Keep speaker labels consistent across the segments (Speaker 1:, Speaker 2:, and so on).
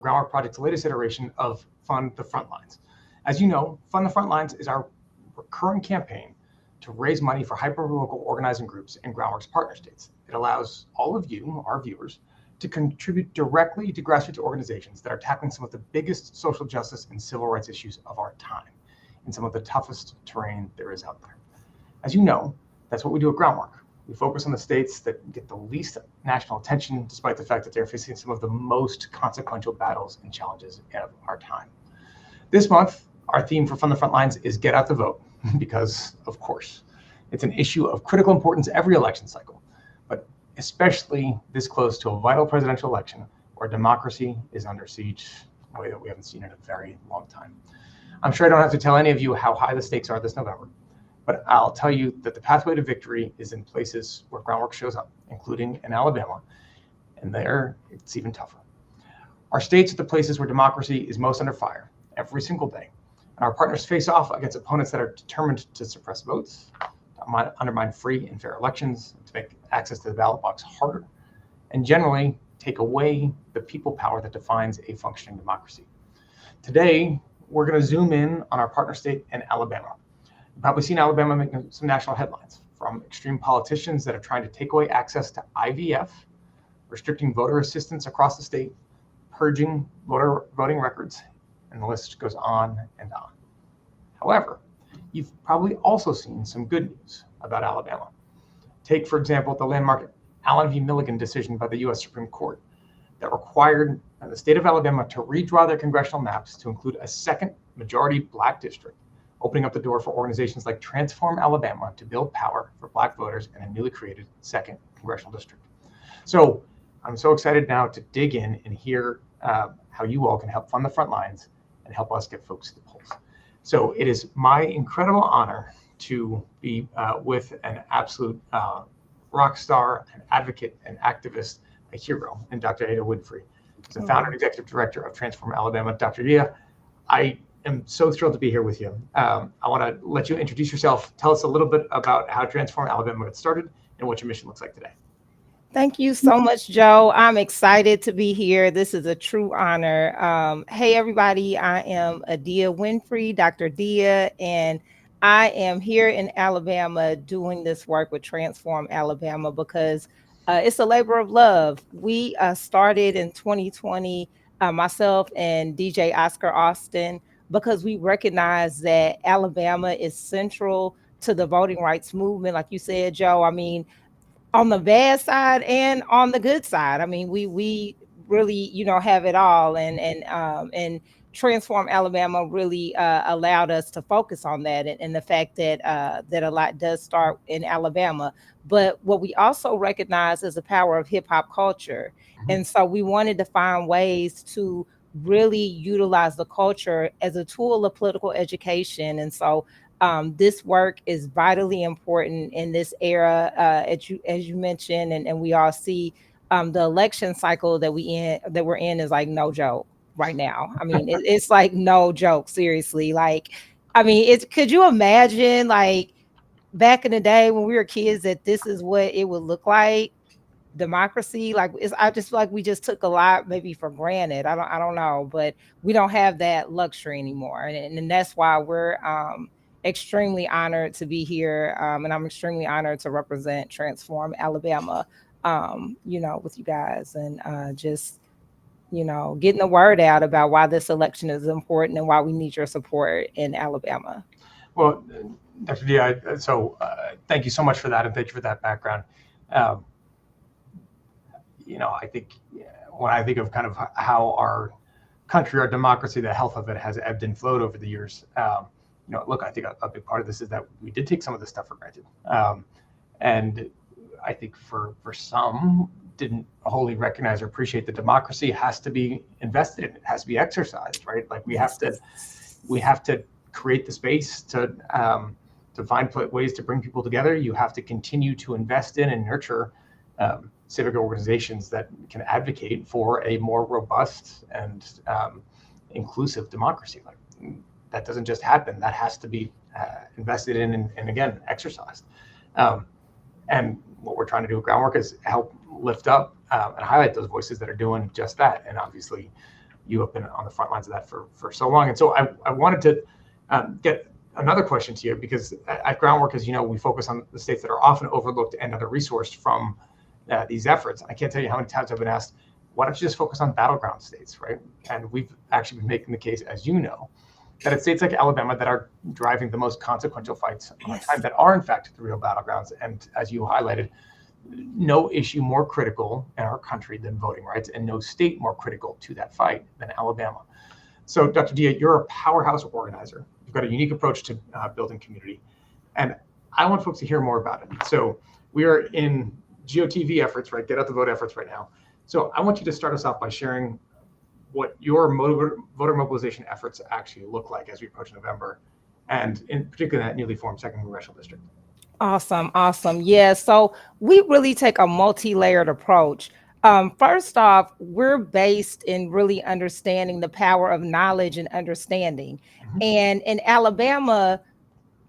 Speaker 1: Groundwork Project's latest iteration of Fund the Frontlines. As you know, Fund the Frontlines is our recurring campaign to raise money for hyper-local organizing groups in Groundwork's partner states. It allows all of you, our viewers, to contribute directly to grassroots organizations that are tackling some of the biggest social justice and civil rights issues of our time in some of the toughest terrain there is out there. As you know, that's what we do at Groundwork. We focus on the states that get the least national attention, despite the fact that they're facing some of the most consequential battles and challenges of our time. This month, our theme for Fund the Frontlines is Get Out the Vote, because, of course, it's an issue of critical importance every election cycle, but especially this close to a vital presidential election where democracy is under siege in a way that we haven't seen in a very long time. I'm sure I don't have to tell any of you how high the stakes are this November, but I'll tell you that the pathway to victory is in places where Groundwork shows up, including in Alabama, and there it's even tougher. Our states are the places where democracy is most under fire every single day, and our partners face off against opponents that are determined to suppress votes, to undermine free and fair elections, to make access to the ballot box harder, and generally take away the people power that defines a functioning democracy. Today, we're going to zoom in on our partner state in Alabama. You've probably seen Alabama making some national headlines, from extreme politicians that are trying to take away access to IVF, restricting voter assistance across the state, purging voting records, and the list goes on and on. However, you've probably also seen some good news about Alabama. Take, for example, the landmark Allen v. Milligan decision by the U.S. Supreme Court that required the state of Alabama to redraw their congressional maps to include a second majority Black district, opening up the door for organizations like Transform Alabama to build power for Black voters in a newly created second congressional district. So I'm so excited now to dig in and hear how you all can help fund the front lines and help us get folks to the polls. So it is my incredible honor to be with an absolute rock star, an advocate, an activist, a hero, and Dr. Ada Winfrey. She's the founder and executive director of Transform Alabama. Dr. Dia, I am so thrilled to be here with you. I want to let you introduce yourself. Tell us a little bit about how Transform Alabama got started and what your mission looks like today.
Speaker 2: Thank you so much, Joe. I'm excited to be here. This is a true honor. Hey, everybody. I am Adia Winfrey, Dr. Dia, and I am here in Alabama doing this work with Transform Alabama because it's a labor of love. We started in 2020, myself and DJ Oscar Austin, because we recognize that Alabama is central to the voting rights movement. Like you said, Joe, I mean, on the bad side and on the good side. I mean, we really, have it all, and Transform Alabama really allowed us to focus on that, and the fact that that a lot does start in Alabama. But what we also recognize is the power of hip hop culture, and so we wanted to find ways to really utilize the culture as a tool of political education, and so this work is vitally important in this era, as you mentioned, and we all see the election cycle that we're in is like no joke right now. I mean, it's like no joke, seriously. Like, I mean, could you imagine like back in the day when we were kids that this is what it would look like? Democracy, like I just feel like we just took a lot maybe for granted. I don't know, but we don't have that luxury anymore, and that's why we're extremely honored to be here, and I'm extremely honored to represent Transform Alabama, with you guys, and just getting the word out about why this election is important and why we need your support in Alabama.
Speaker 1: Well, Dr. Dia, so thank you so much for that, and thank you for that background. I think when I think of kind of how our country, our democracy, the health of it has ebbed and flowed over the years. Look, I think a big part of this is that we did take some of this stuff for granted. And I think for some didn't wholly recognize or appreciate that democracy has to be invested in, it has to be exercised, right? Like we have to create the space to find ways to bring people together. You have to continue to invest in and nurture civic organizations that can advocate for a more robust and inclusive democracy. Like that doesn't just happen. That has to be invested in and again, exercised. And what we're trying to do at Groundwork is help lift up and highlight those voices that are doing just that. And obviously, you have been on the front lines of that for so long. And so I wanted to get another question to you, because at Groundwork, as you know, we focus on the states that are often overlooked and under-resourced from these efforts. I can't tell you how many times I've been asked, why don't you just focus on battleground states, right? And we've actually been making the case, as you know, that it's states like Alabama that are driving the most consequential fights on time, that are in fact the real battlegrounds. And as you highlighted, no issue more critical in our country than voting rights, and no state more critical to that fight than Alabama. So Dr. Dia, you're a powerhouse organizer. You've got a unique approach to building community. And I want folks to hear more about it. So we are in GOTV efforts, right? Get out the vote efforts right now. So I want you to start us off by sharing what your voter mobilization efforts actually look like as we approach November, and in particular that newly formed second congressional district.
Speaker 2: Awesome. Yeah. So we really take a multi-layered approach. First off, we're based in really understanding the power of knowledge and understanding. And in Alabama,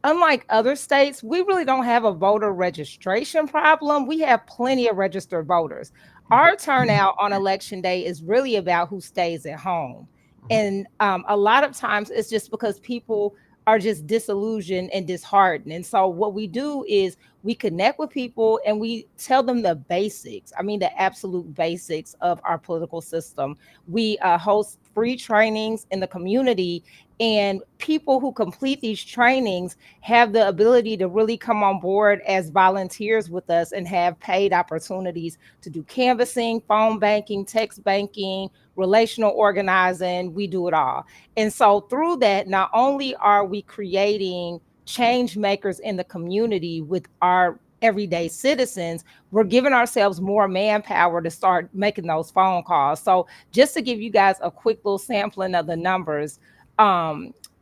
Speaker 2: unlike other states, we really don't have a voter registration problem. We have plenty of registered voters. Our turnout on election day is really about who stays at home. And a lot of times it's just because people are just disillusioned and disheartened. And so what we do is we connect with people and we tell them the basics. I mean, the absolute basics of our political system. We host free trainings in the community, and people who complete these trainings have the ability to really come on board as volunteers with us and have paid opportunities to do canvassing, phone banking, text banking, relational organizing. We do it all. And so through that, not only are we creating change makers in the community with our everyday citizens, we're giving ourselves more manpower to start making those phone calls. So just to give you guys a quick little sampling of the numbers,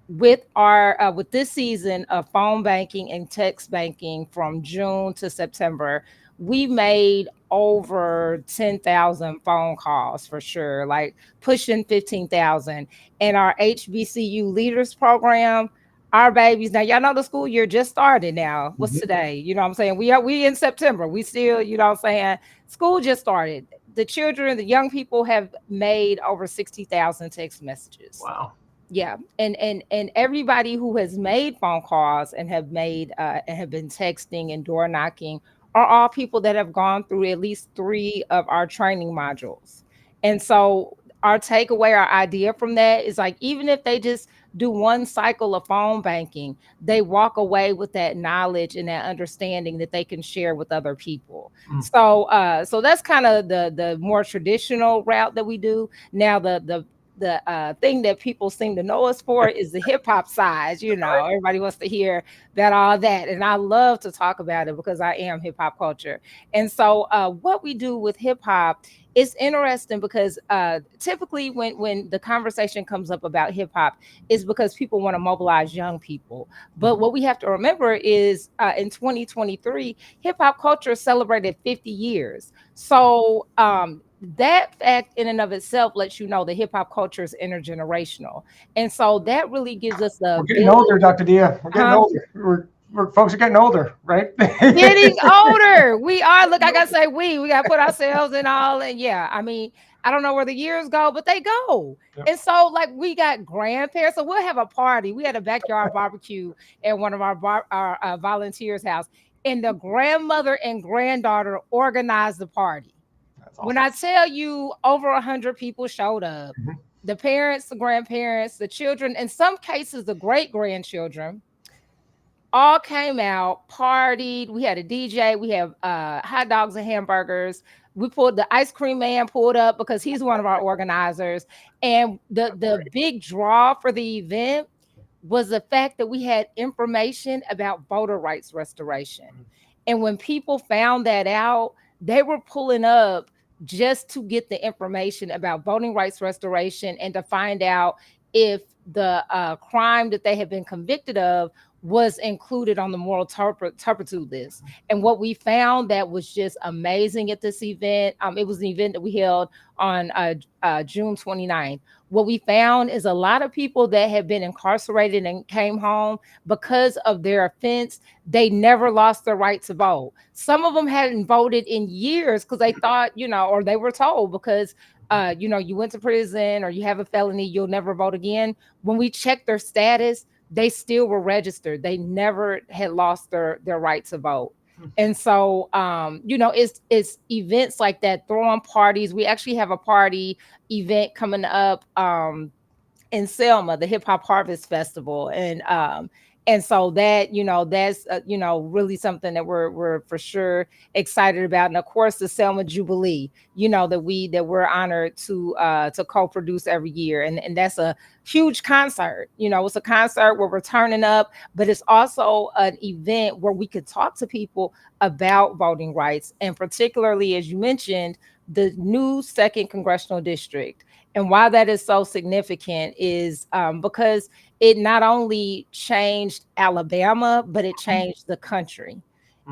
Speaker 2: with this season of phone banking and text banking from June to September, we made over 10,000 phone calls for sure, like pushing 15,000. And our HBCU leaders program, our babies, now y'all know the school year just started now. What's today? You know what I'm saying? We in September. We still, you know what I'm saying? School just started. The children, the young people have made over 60,000 text messages.
Speaker 1: Wow.
Speaker 2: Yeah. And everybody who has made phone calls and have made and have been texting and door knocking are all people that have gone through at least 3 of our training modules. And so our takeaway, our idea from that is like, even if they just do one cycle of phone banking, they walk away with that knowledge and that understanding that they can share with other people. So that's kind of the more traditional route that we do. Now the thing that people seem to know us for is the hip hop side. You know, everybody wants to hear about all that. And I love to talk about it because I am hip hop culture. And so what we do with hip hop is interesting because typically when the conversation comes up about hip hop is because people want to mobilize young people. But what we have to remember is in 2023, hip hop culture celebrated 50 years. So that fact in and of itself lets you know the hip hop culture is intergenerational. And so that really gives us the
Speaker 1: We're getting older, Dr. Dia. We're getting older. Folks are getting older, right?
Speaker 2: Getting older. We are. Look, I gotta say we gotta put ourselves in all. And yeah, I mean, I don't know where the years go, but they go. Yep. And so like we got grandparents, so we'll have a party. We had a backyard barbecue at one of our volunteers' house, and the grandmother and granddaughter organized the party. Awesome. When I tell you over 100 people showed up, the parents, the grandparents, the children, in some cases, the great grandchildren, all came out, partied. We had a DJ. We have hot dogs and hamburgers. We pulled the ice cream man pulled up because he's one of our organizers. And the big draw for the event was the fact that we had information about voter rights restoration. And when people found that out, they were pulling up just to get the information about voting rights restoration and to find out if the crime that they had been convicted of was included on the moral turpitude list. And what we found that was just amazing at this event, it was an event that we held on June 29th. What we found is a lot of people that had been incarcerated and came home because of their offense, they never lost their right to vote. Some of them hadn't voted in years because they thought, or they were told because you went to prison or you have a felony, you'll never vote again. When we checked their status, they still were registered. They never had lost their right to vote. And so it's events like that, throwing parties. We actually have a party event coming up in Selma, the Hip Hop Harvest Festival, and so that that's really something that we're for sure excited about. And of course, the Selma Jubilee, that we're honored to co-produce every year, and that's a huge concert. It's a concert where we're turning up, but it's also an event where we could talk to people about voting rights, and particularly, as you mentioned, the new second congressional district. And why that is so significant is because it not only changed Alabama, but it changed the country.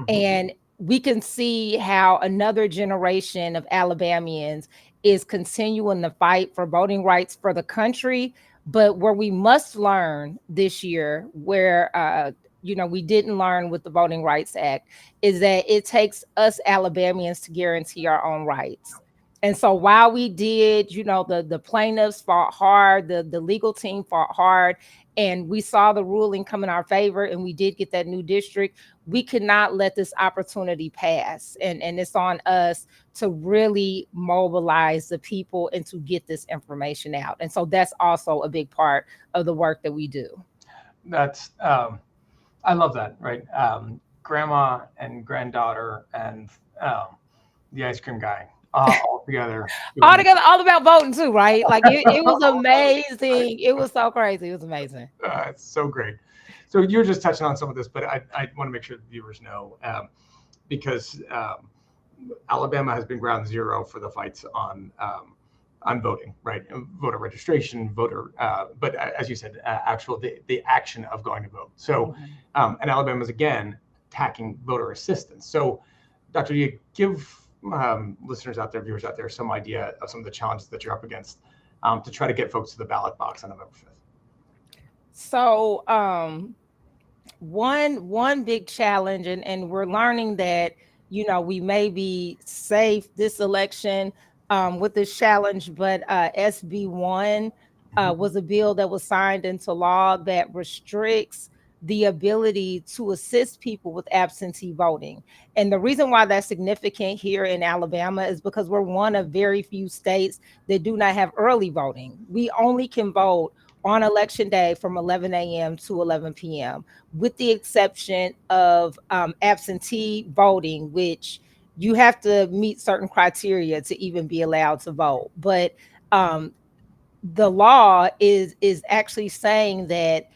Speaker 2: And we can see how another generation of Alabamians is continuing the fight for voting rights for the country. But where we must learn this year, where we didn't learn with the Voting Rights Act, is that it takes us Alabamians to guarantee our own rights. And so while we did, the plaintiffs fought hard, the legal team fought hard, and we saw the ruling come in our favor, and we did get that new district, we could not let this opportunity pass. And it's on us to really mobilize the people and to get this information out. And so that's also a big part of the work that we do.
Speaker 1: That's I love that, right? Grandma and granddaughter and the ice cream guy all together.
Speaker 2: All about voting too, right? Like it was amazing. It was so crazy. It was amazing.
Speaker 1: It's so great. So you're just touching on some of this, but I want to make sure the viewers know, because Alabama has been ground zero for the fights on voting, right? Voter registration, but as you said, the action of going to vote. So, and Alabama is again attacking voter assistance. So, Dr. Dia, give listeners out there, viewers out there, some idea of some of the challenges that you're up against to try to get folks to the ballot box on November 5th.
Speaker 2: So, one big challenge, and we're learning that we may be safe this election with this challenge, but SB1 was a bill that was signed into law that restricts the ability to assist people with absentee voting. And the reason why that's significant here in Alabama is because we're one of very few states that do not have early voting. We only can vote on election day from 11 a.m. to 11 p.m., with the exception of absentee voting, which you have to meet certain criteria to even be allowed to vote. But the law is actually saying that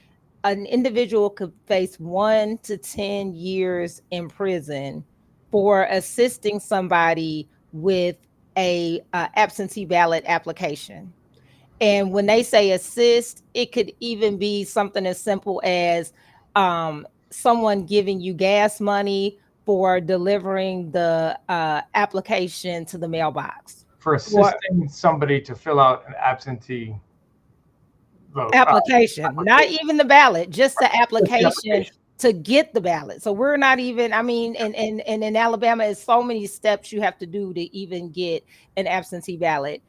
Speaker 2: an individual could face 1 to 10 years in prison for assisting somebody with a absentee ballot application. And when they say assist, it could even be something as simple as someone giving you gas money for delivering the application to the mailbox.
Speaker 1: For assisting somebody to fill out an absentee vote
Speaker 2: application, not even the ballot, just the application to get the ballot. So we're not even, and in Alabama, it's so many steps you have to do to even get an absentee ballot.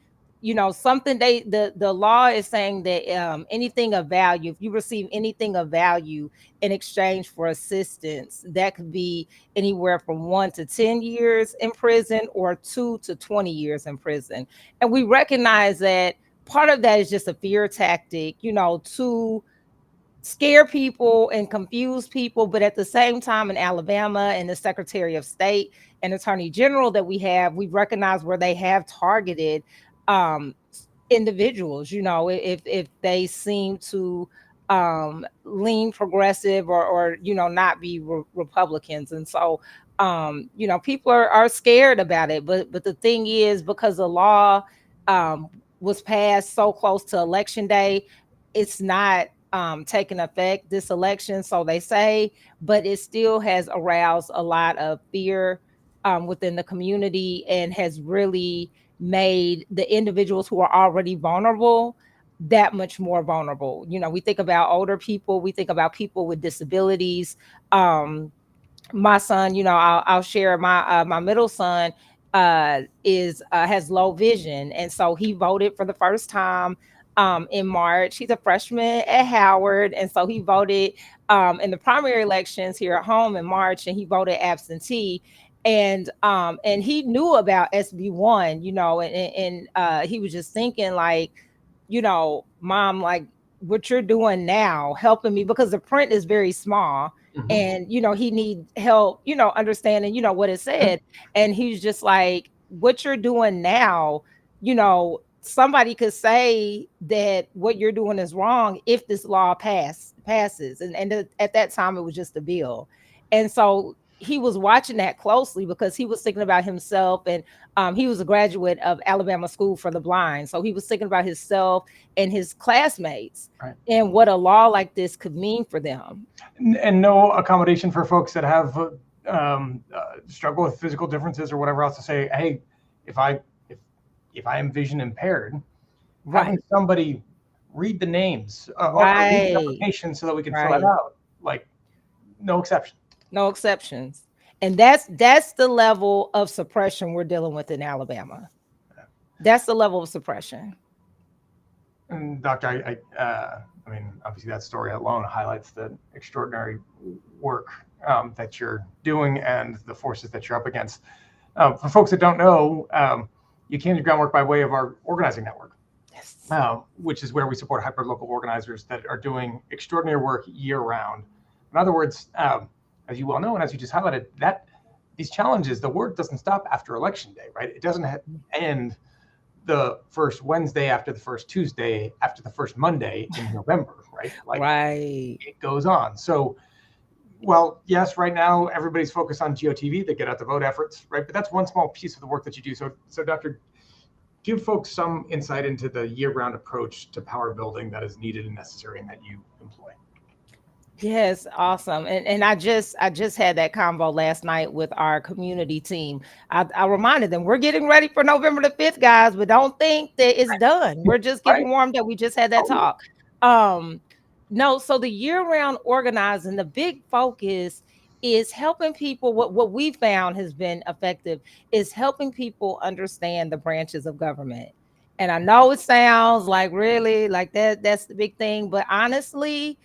Speaker 2: Something the law is saying that anything of value, if you receive anything of value in exchange for assistance, that could be anywhere from 1 to 10 years in prison or 2 to 20 years in prison. And we recognize that part of that is just a fear tactic, to scare people and confuse people. But at the same time, in Alabama and the Secretary of State and Attorney General that we've recognized where they have targeted individuals, if they seem to lean progressive or not be Republicans. And so people are scared about it. But the thing is, because the law was passed so close to election day, it's not taken effect this election, so they say, but it still has aroused a lot of fear within the community and has really made the individuals who are already vulnerable that much more vulnerable. We think about older people, we think about people with disabilities. My son, I'll share my middle son is has low vision, and so he voted for the first time in March. He's a freshman at Howard, and so he voted in the primary elections here at home in March, and he voted absentee. And he knew about SB1, and he was just thinking like, mom, like what you're doing now, helping me, because the print is very small, and he need help, understanding, what it said. And he's just like, what you're doing now, somebody could say that what you're doing is wrong if this law passes. And at that time it was just a bill. And so he was watching that closely because he was thinking about himself. And he was a graduate of Alabama School for the Blind, so he was thinking about himself and his classmates,
Speaker 1: Right.
Speaker 2: and what a law like this could mean for them.
Speaker 1: And no accommodation for folks that have struggle with physical differences or whatever else, to say, hey, if I am vision impaired, having somebody read the names or read the application so that we can fill it out, like no exception.
Speaker 2: No exceptions. And that's the level of suppression we're dealing with in Alabama. That's the level of suppression.
Speaker 1: And Doctor, I mean, obviously that story alone highlights the extraordinary work that you're doing and the forces that you're up against. For folks that don't know, you came to groundwork by way of our organizing network,
Speaker 2: yes,
Speaker 1: which is where we support hyperlocal organizers that are doing extraordinary work year round. In other words, as you well know, and as you just highlighted, that these challenges, the work doesn't stop after Election Day, right? It doesn't end the first Wednesday after the first Tuesday after the first Monday in November, right?
Speaker 2: Like,
Speaker 1: it goes on. So, well, yes, right now everybody's focused on GOTV, the Get Out the Vote efforts, right? But that's one small piece of the work that you do. So Doctor, give folks some insight into the year-round approach to power building that is needed and necessary and that you employ.
Speaker 2: Yes, awesome. And I just had that convo last night with our community team. I reminded them we're getting ready for November the 5th, guys, but don't think that it's done. We're just getting warmed up. We just had that talk. No, so the year-round organizing, the big focus is helping people. What we found has been effective is helping people understand the branches of government. And I know it sounds like really like that's the big thing, but honestly,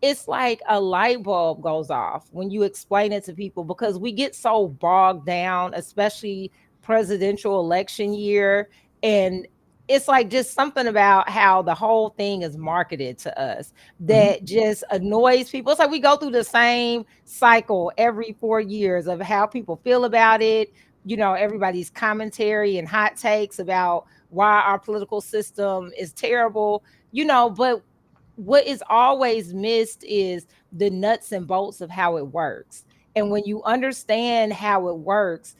Speaker 2: it's like a light bulb goes off when you explain it to people, because we get so bogged down, especially presidential election year. And it's like just something about how the whole thing is marketed to us that just annoys people. It's like we go through the same cycle every 4 years of how people feel about it. Everybody's commentary and hot takes about why our political system is terrible, but what is always missed is the nuts and bolts of how it works. And when you understand how it works,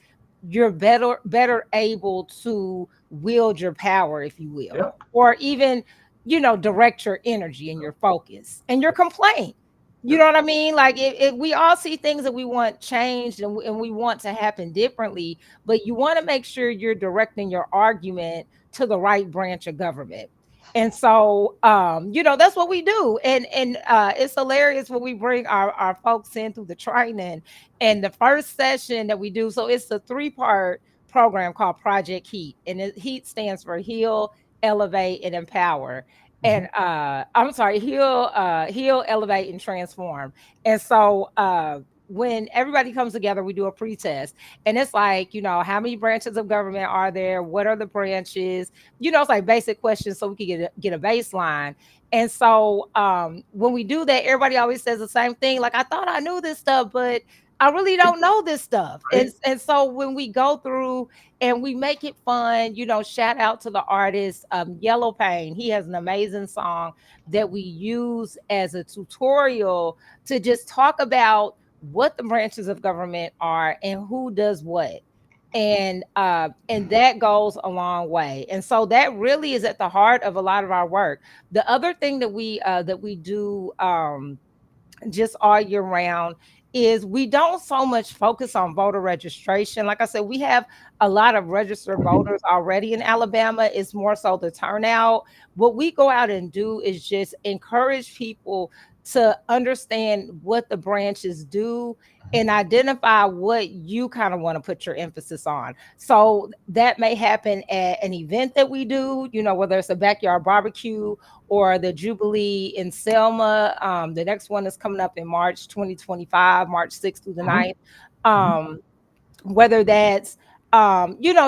Speaker 2: you're better able to wield your power, if you will, or even, direct your energy and your focus and your complaint. You know what I mean? Like we all see things that we want changed and we want to happen differently, but you want to make sure you're directing your argument to the right branch of government. And so, that's what we do. And it's hilarious when we bring our folks in through the training. And the first session that we do, so it's a 3-part program called Project Heat. And HEAT stands for Heal, Elevate, and Empower. And I'm sorry, heal, elevate, and transform. And so when everybody comes together, we do a pre-test. And it's like, how many branches of government are there? What are the branches? It's like basic questions so we can get a baseline. And so when we do that, everybody always says the same thing. Like, I thought I knew this stuff, but I really don't know this stuff. Right. And so when we go through and we make it fun, shout out to the artist, Yellow Pain. He has an amazing song that we use as a tutorial to just talk about what the branches of government are and who does what. And that goes a long way. And so that really is at the heart of a lot of our work. The other thing that we do just all year round is we don't so much focus on voter registration. Like I said, we have a lot of registered voters already in Alabama. It's more so the turnout. What we go out and do is just encourage people to understand what the branches do and identify what you kind of want to put your emphasis on. So that may happen at an event that we do, whether it's a backyard barbecue or the Jubilee in Selma. The next one is coming up in March 2025, March 6th through the 9th. Whether that's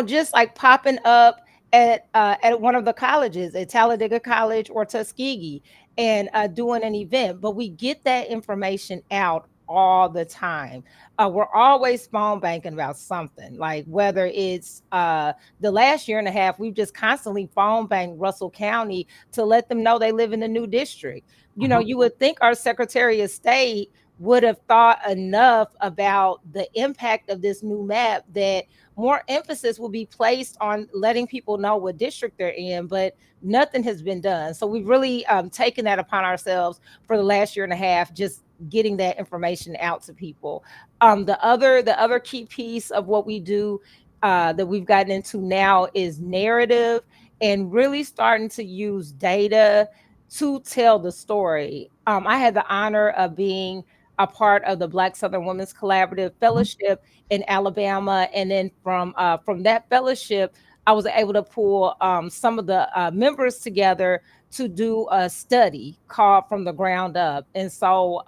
Speaker 2: just like popping up at one of the colleges, at Talladega College or Tuskegee, and doing an event. But we get that information out all the time. We're always phone banking about something, like whether it's the last year and a half, we've just constantly phone banked Russell County to let them know they live in a new district. You would think our Secretary of State would have thought enough about the impact of this new map that more emphasis will be placed on letting people know what district they're in, but nothing has been done. So we've really taken that upon ourselves for the last year and a half, just getting that information out to people. The other key piece of what we do that we've gotten into now is narrative, and really starting to use data to tell the story. I had the honor of being a part of the Black Southern Women's Collaborative Fellowship in Alabama, and then from that fellowship, I was able to pull some of the members together to do a study called From the Ground Up. And so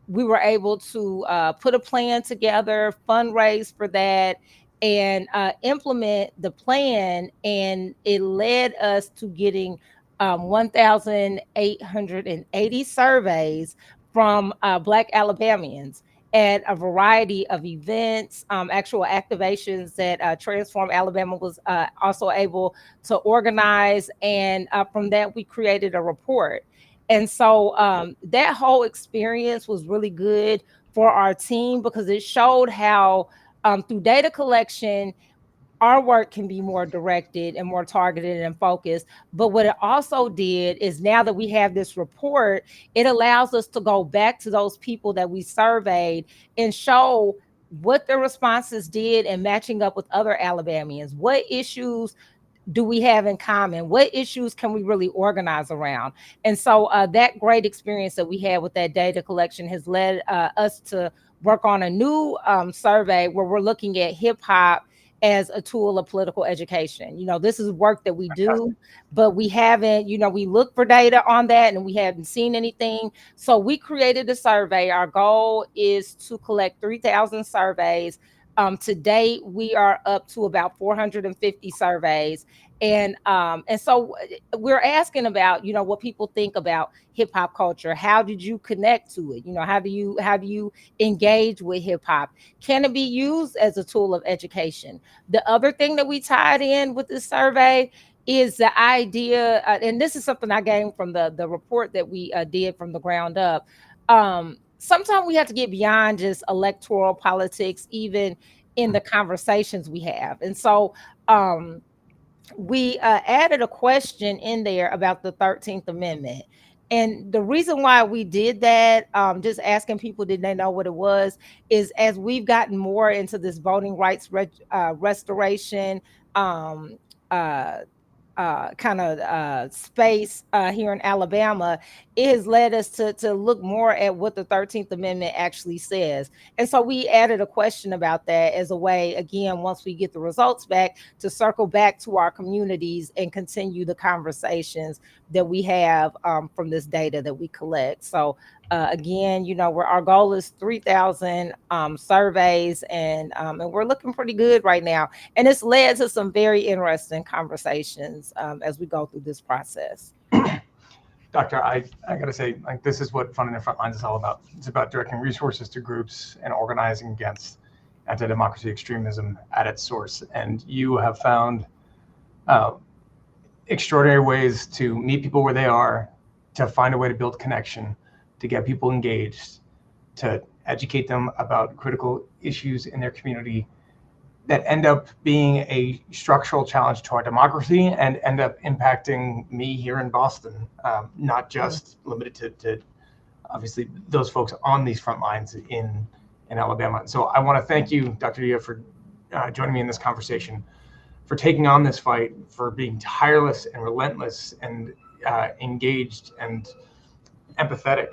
Speaker 2: we were able to put a plan together, fundraise for that, and implement the plan. And it led us to getting 1,880 surveys from Black Alabamians at a variety of events, actual activations that Transform Alabama was also able to organize. And from that, we created a report. And so that whole experience was really good for our team, because it showed how through data collection, our work can be more directed and more targeted and focused. But what it also did is, now that we have this report, it allows us to go back to those people that we surveyed and show what their responses did, and matching up with other Alabamians. What issues do we have in common? What issues can we really organize around? And so that great experience that we had with that data collection has led us to work on a new survey where we're looking at hip hop as a tool of political education. This is work that we do, but we haven't, we look for data on that and we haven't seen anything. So we created a survey. Our goal is to collect 3,000 surveys. To date, we are up to about 450 surveys. And so we're asking about, what people think about hip hop culture. How did you connect to it? How do you engage with hip hop? Can it be used as a tool of education? The other thing that we tied in with this survey is the idea, and this is something I gained from the report that we did from the ground up. Sometimes we have to get beyond just electoral politics, even in the conversations we have. And so we added a question in there about the 13th Amendment. And the reason why we did that, just asking people, did they know what it was, is as we've gotten more into this voting rights restoration, um, uh, kind of space here in Alabama, it has led us to look more at what the 13th Amendment actually says. And so we added a question about that as a way, again, once we get the results back, to circle back to our communities and continue the conversations that we have from this data that we collect. So again, where our goal is 3,000 surveys, and we're looking pretty good right now. And it's led to some very interesting conversations as we go through this process.
Speaker 1: Doctor, I got to say, like, this is what Funding the Frontlines is all about. It's about directing resources to groups and organizing against anti-democracy extremism at its source. And you have found extraordinary ways to meet people where they are, to find a way to build connection, to get people engaged, to educate them about critical issues in their community, that end up being a structural challenge to our democracy and end up impacting me here in Boston, not just limited to obviously those folks on these front lines in Alabama. So I want to thank you, Dr. Dia, for joining me in this conversation, for taking on this fight, for being tireless and relentless and engaged and empathetic,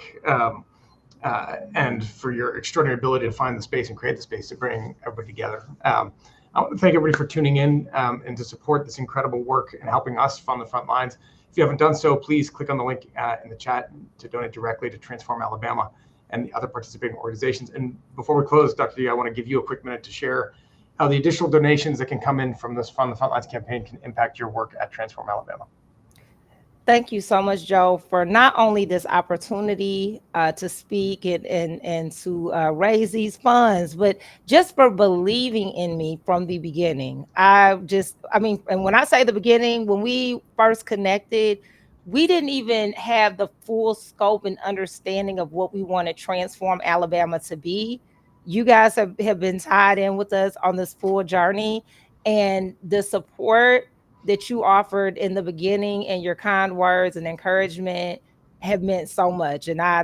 Speaker 1: and for your extraordinary ability to find the space and create the space to bring everybody together. I want to thank everybody for tuning in and to support this incredible work and helping us fund the front lines. If you haven't done so, please click on the link in the chat to donate directly to Transform Alabama and the other participating organizations. And before we close, Dr. D, I want to give you a quick minute to share how the additional donations that can come in from this Fund the Frontlines campaign can impact your work at Transform Alabama.
Speaker 2: Thank you so much, Joe, for not only this opportunity to speak and to raise these funds, but just for believing in me from the beginning. And when I say the beginning, when we first connected, we didn't even have the full scope and understanding of what we want to transform Alabama to be. You guys have been tied in with us on this full journey, and the support that you offered in the beginning and your kind words and encouragement have meant so much. And I,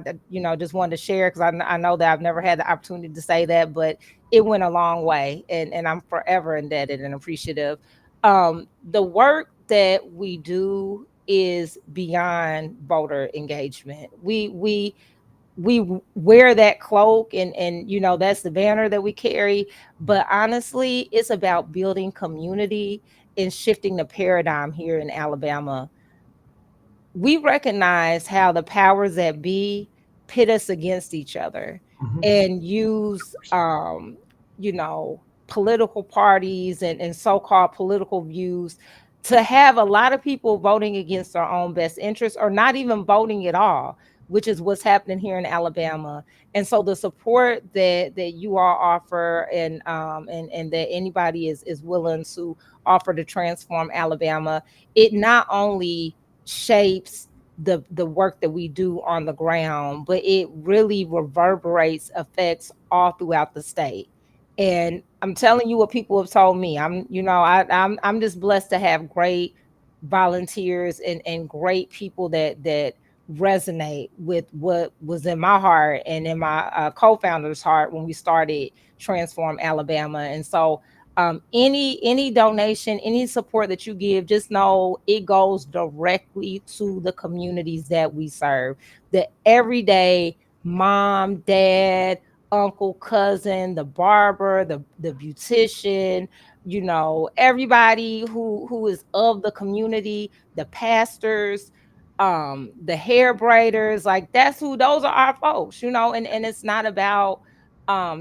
Speaker 2: just wanted to share because I know that I've never had the opportunity to say that, but it went a long way, and I'm forever indebted and appreciative. The work that we do is beyond voter engagement. We wear that cloak and that's the banner that we carry, but honestly it's about building community and shifting the paradigm here in Alabama. We recognize how the powers that be pit us against each other and use political parties and so-called political views to have a lot of people voting against their own best interests or not even voting at all, which is what's happening here in Alabama. And so the support that you all offer and that anybody is willing to offer to transform Alabama, it not only shapes the work that we do on the ground, but it really reverberates effects all throughout the state. And I'm telling you what people have told me. I'm just blessed to have great volunteers and great people that resonate with what was in my heart and in my co-founder's heart when we started Transform Alabama. And so any donation, any support that you give, just know it goes directly to the communities that we serve. The everyday mom, dad, uncle, cousin, the barber, the beautician, everybody who is of the community, the pastors, the hair braiders, like those are our folks, and it's not about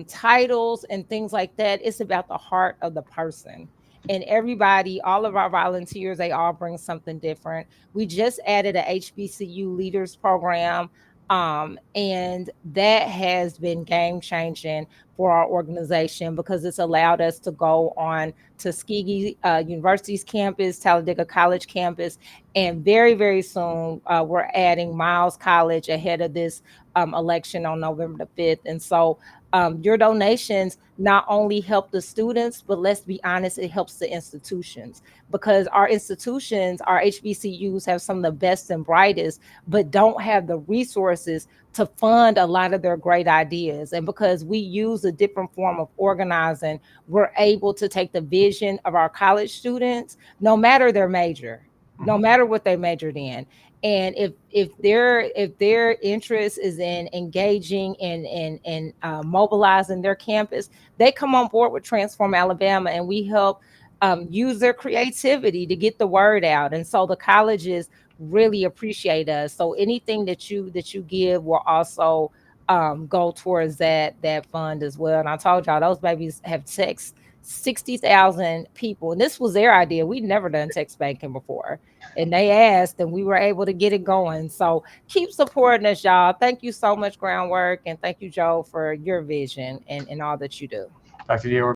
Speaker 2: titles and things like that. It's about the heart of the person. And everybody, all of our volunteers, they all bring something different. We just added a HBCU leaders program, and that has been game changing for our organization because it's allowed us to go on Tuskegee University's campus, Talladega College campus, and very, very soon we're adding Miles College ahead of this election on November the 5th. And so your donations not only help the students, but let's be honest, it helps the institutions, because our institutions, our HBCUs, have some of the best and brightest, but don't have the resources to fund a lot of their great ideas. And because we use a different form of organizing, we're able to take the vision of our college students, no matter their major, no matter what they majored in. And if their interest is in engaging and mobilizing their campus, they come on board with Transform Alabama, and we help use their creativity to get the word out. And so the colleges really appreciate us. So anything that you give will also go towards that fund as well. And I told y'all those babies have text 60,000 people, and this was their idea. We'd never done text banking before, and they asked, and we were able to get it going. So keep supporting us, y'all. Thank you so much, Groundwork, and thank you, Joe, for your vision and all that you do.
Speaker 1: Dr. Dia, we're